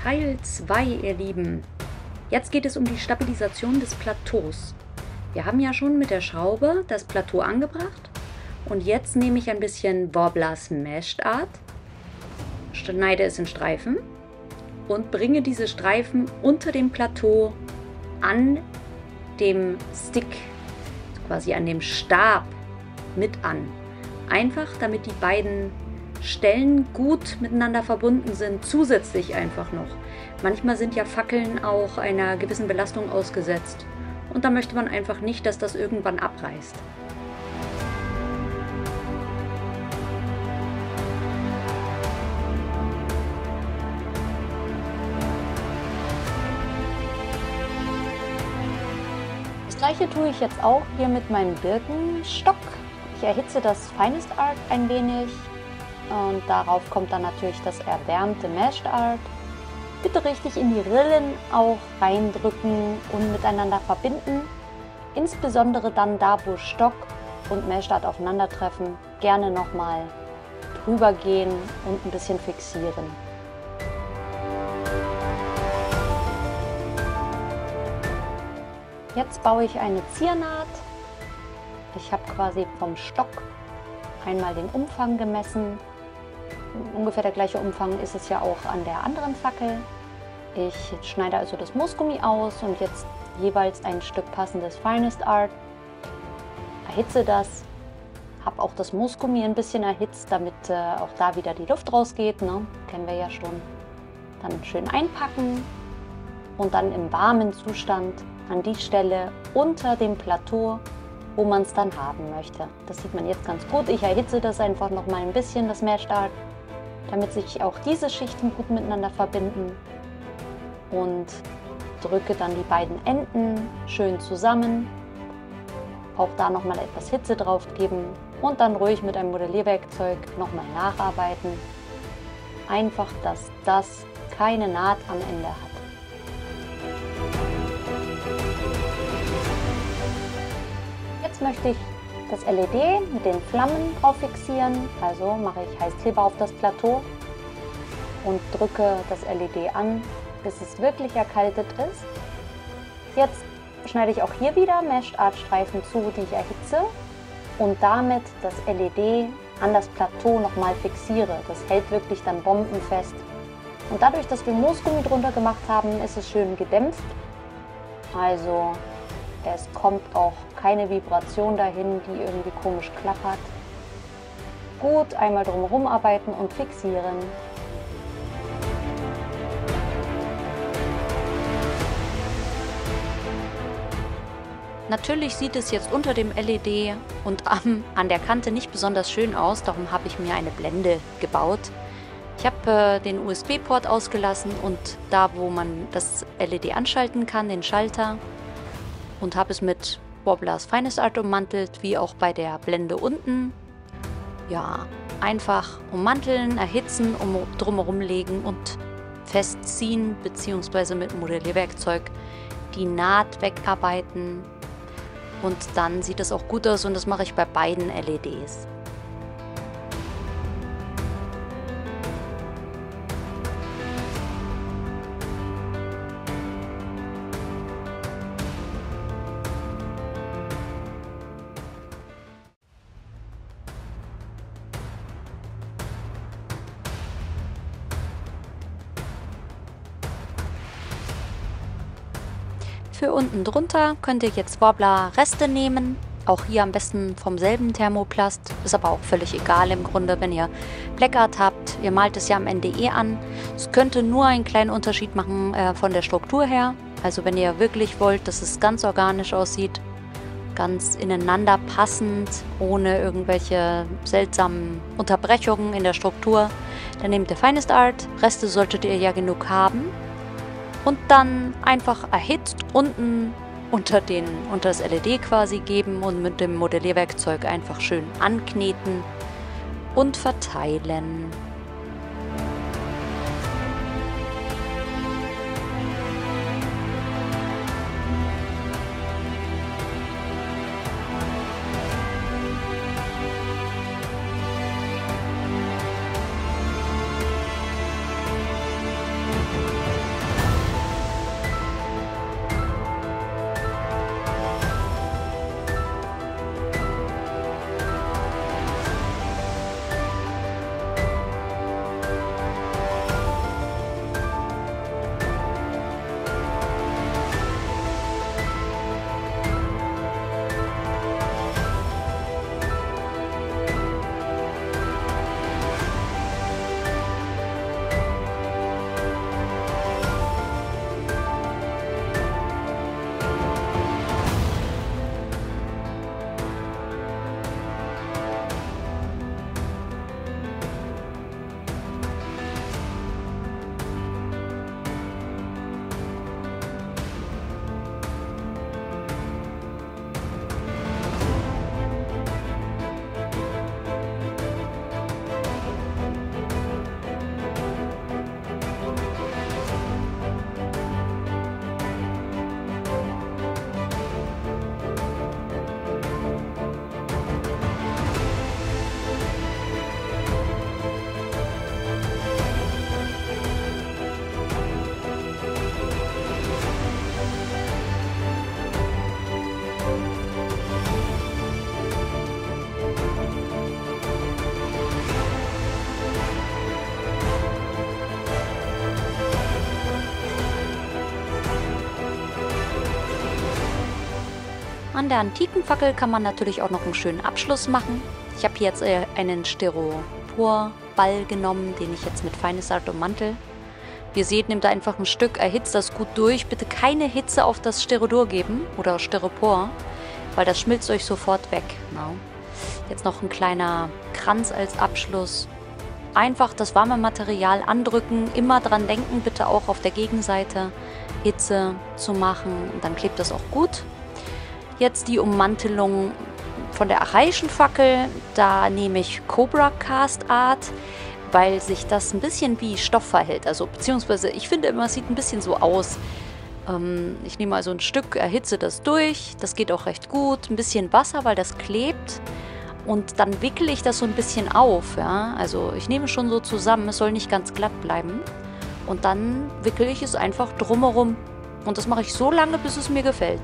Teil 2, ihr Lieben. Jetzt geht es um die Stabilisation des Plateaus. Wir haben ja schon mit der Schraube das Plateau angebracht und jetzt nehme ich ein bisschen Worbler Smashed Art, schneide es in Streifen und bringe diese Streifen unter dem Plateau an dem Stick, quasi an dem Stab mit an. Einfach damit die beiden Stellen gut miteinander verbunden sind, zusätzlich einfach noch. Manchmal sind ja Fackeln auch einer gewissen Belastung ausgesetzt und da möchte man einfach nicht, dass das irgendwann abreißt. Das gleiche tue ich jetzt auch hier mit meinem Birkenstock. Ich erhitze das Finest Art ein wenig. Und darauf kommt dann natürlich das erwärmte Mashed Art. Bitte richtig in die Rillen auch reindrücken und miteinander verbinden. Insbesondere dann da, wo Stock und Mashed Art aufeinandertreffen, gerne nochmal drüber gehen und ein bisschen fixieren. Jetzt baue ich eine Ziernaht. Ich habe quasi vom Stock einmal den Umfang gemessen. Ungefähr der gleiche Umfang ist es ja auch an der anderen Fackel. Ich schneide also das Moosgummi aus und jetzt jeweils ein Stück passendes Finest Art. Erhitze das, habe auch das Moosgummi ein bisschen erhitzt, damit auch da wieder die Luft rausgeht, ne? Kennen wir ja schon. Dann schön einpacken und dann im warmen Zustand an die Stelle unter dem Plateau, wo man es dann haben möchte. Das sieht man jetzt ganz gut. Ich erhitze das einfach noch mal ein bisschen, das Mashed Art, damit sich auch diese Schichten gut miteinander verbinden und drücke dann die beiden Enden schön zusammen. Auch da noch mal etwas Hitze drauf geben und dann ruhig mit einem Modellierwerkzeug noch mal nacharbeiten. Einfach, dass das keine Naht am Ende hat. Jetzt möchte ich das LED mit den Flammen drauf fixieren, also mache ich Heißkleber auf das Plateau und drücke das LED an, bis es wirklich erkaltet ist. Jetzt schneide ich auch hier wieder Mashed Art Streifen zu, die ich erhitze und damit das LED an das Plateau nochmal fixiere. Das hält wirklich dann bombenfest. Und dadurch, dass wir Moosgummi drunter gemacht haben, ist es schön gedämpft. Also es kommt auch keine Vibration dahin, die irgendwie komisch klappert. Gut, einmal drumherum arbeiten und fixieren. Natürlich sieht es jetzt unter dem LED und an der Kante nicht besonders schön aus, darum habe ich mir eine Blende gebaut. Ich habe den USB-Port ausgelassen und da, wo man das LED anschalten kann, den Schalter, und habe es mit Worblers Finest Art ummantelt, wie auch bei der Blende unten. Ja, einfach ummanteln, erhitzen, drumherum legen und festziehen, beziehungsweise mit Modellierwerkzeug die Naht wegarbeiten. Und dann sieht es auch gut aus und das mache ich bei beiden LEDs. Für unten drunter könnt ihr jetzt Worbler Reste nehmen. Auch hier am besten vom selben Thermoplast. Ist aber auch völlig egal im Grunde, wenn ihr Black Art habt. Ihr malt es ja am Ende eh an. Es könnte nur einen kleinen Unterschied machen von der Struktur her. Also wenn ihr wirklich wollt, dass es ganz organisch aussieht, ganz ineinander passend, ohne irgendwelche seltsamen Unterbrechungen in der Struktur, dann nehmt ihr Finest Art. Reste solltet ihr ja genug haben. Und dann einfach erhitzt unten unter das LED quasi geben und mit dem Modellierwerkzeug einfach schön ankneten und verteilen. An der antiken Fackel kann man natürlich auch noch einen schönen Abschluss machen. Ich habe hier jetzt einen Styroporball genommen, den ich jetzt mit Feines-Art ummantel. Wie ihr seht, nehmt da einfach ein Stück, erhitzt das gut durch. Bitte keine Hitze auf das Styrodor geben oder Styropor, weil das schmilzt euch sofort weg. Genau. Jetzt noch ein kleiner Kranz als Abschluss. Einfach das warme Material andrücken, immer dran denken, bitte auch auf der Gegenseite Hitze zu machen, und dann klebt das auch gut. Jetzt die Ummantelung von der archaischen Fackel, da nehme ich Cobra Cast Art, weil sich das ein bisschen wie Stoff verhält, also beziehungsweise ich finde immer, es sieht ein bisschen so aus. Ich nehme also ein Stück, erhitze das durch, das geht auch recht gut, ein bisschen Wasser, weil das klebt. Und dann wickele ich das so ein bisschen auf, ja. Also ich nehme schon so zusammen, es soll nicht ganz glatt bleiben. Und dann wickele ich es einfach drumherum. Und das mache ich so lange, bis es mir gefällt.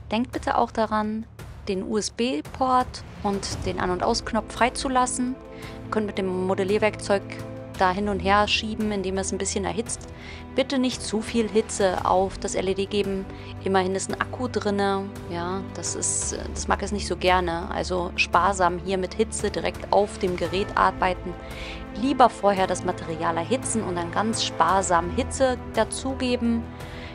Denkt bitte auch daran, den USB-Port und den An- und Ausknopf freizulassen. Ihr könnt mit dem Modellierwerkzeug da hin und her schieben, indem es ein bisschen erhitzt. Bitte nicht zu viel Hitze auf das LED geben. Immerhin ist ein Akku drin. Ja, das mag es nicht so gerne. Also sparsam hier mit Hitze direkt auf dem Gerät arbeiten. Lieber vorher das Material erhitzen und dann ganz sparsam Hitze dazugeben.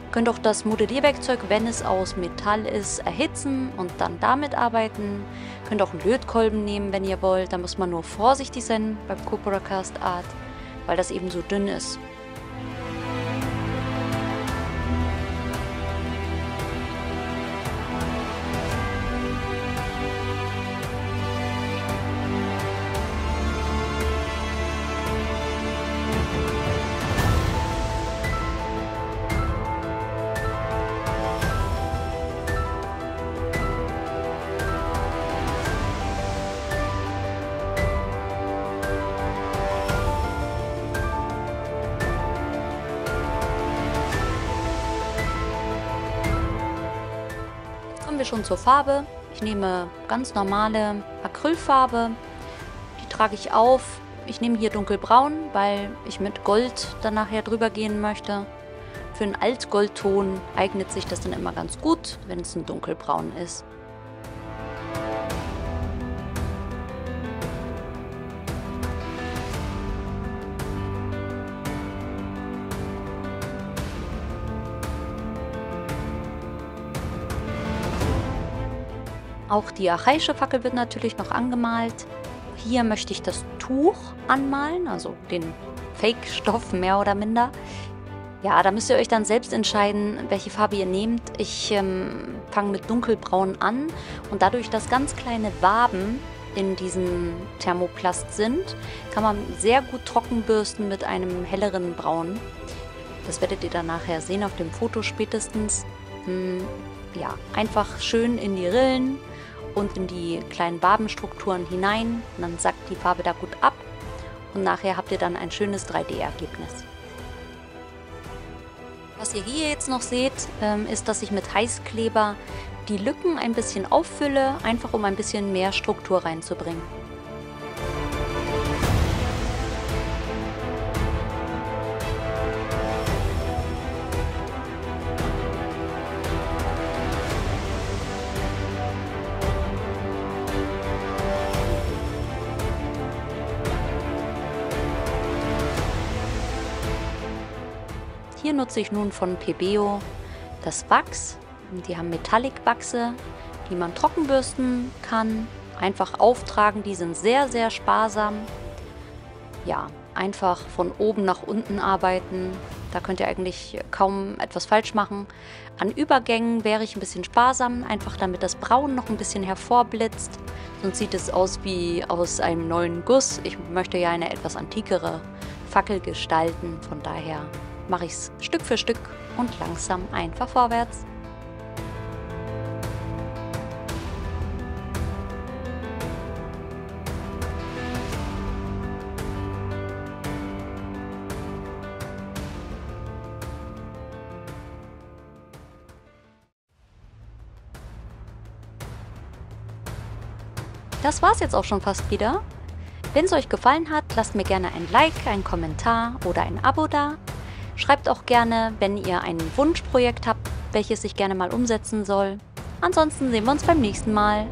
Ihr könnt auch das Modellierwerkzeug, wenn es aus Metall ist, erhitzen und dann damit arbeiten. Ihr könnt auch einen Lötkolben nehmen, wenn ihr wollt. Da muss man nur vorsichtig sein beim Cobra Cast Art, weil das eben so dünn ist. Kommen wir schon zur Farbe. Ich nehme ganz normale Acrylfarbe. Die trage ich auf. Ich nehme hier dunkelbraun, weil ich mit Gold dann nachher drüber gehen möchte. Für einen Altgoldton eignet sich das dann immer ganz gut, wenn es ein dunkelbraun ist. Auch die archaische Fackel wird natürlich noch angemalt. Hier möchte ich das Tuch anmalen, also den Fake-Stoff mehr oder minder. Ja, da müsst ihr euch dann selbst entscheiden, welche Farbe ihr nehmt. Ich fange mit dunkelbraun an und dadurch, dass ganz kleine Waben in diesem Thermoplast sind, kann man sehr gut trockenbürsten mit einem helleren Braun. Das werdet ihr dann nachher sehen auf dem Foto spätestens. Ja, einfach schön in die Rillen und in die kleinen Wabenstrukturen hinein. Und dann sackt die Farbe da gut ab und nachher habt ihr dann ein schönes 3D-Ergebnis. Was ihr hier jetzt noch seht, ist, dass ich mit Heißkleber die Lücken ein bisschen auffülle, einfach um ein bisschen mehr Struktur reinzubringen. Hier nutze ich nun von Pebeo das Wachs. Die haben Metallic-Wachse, die man trockenbürsten kann. Einfach auftragen, die sind sehr, sehr sparsam. Ja, einfach von oben nach unten arbeiten. Da könnt ihr eigentlich kaum etwas falsch machen. An Übergängen wäre ich ein bisschen sparsam, einfach damit das Braun noch ein bisschen hervorblitzt. Sonst sieht es aus wie aus einem neuen Guss. Ich möchte ja eine etwas antikere Fackel gestalten, von daher mache ich es Stück für Stück und langsam einfach vorwärts. das war's jetzt auch schon fast wieder. Wenn es euch gefallen hat, lasst mir gerne ein Like, einen Kommentar oder ein Abo da. Schreibt auch gerne, wenn ihr ein Wunschprojekt habt, welches ich gerne mal umsetzen soll. Ansonsten sehen wir uns beim nächsten Mal.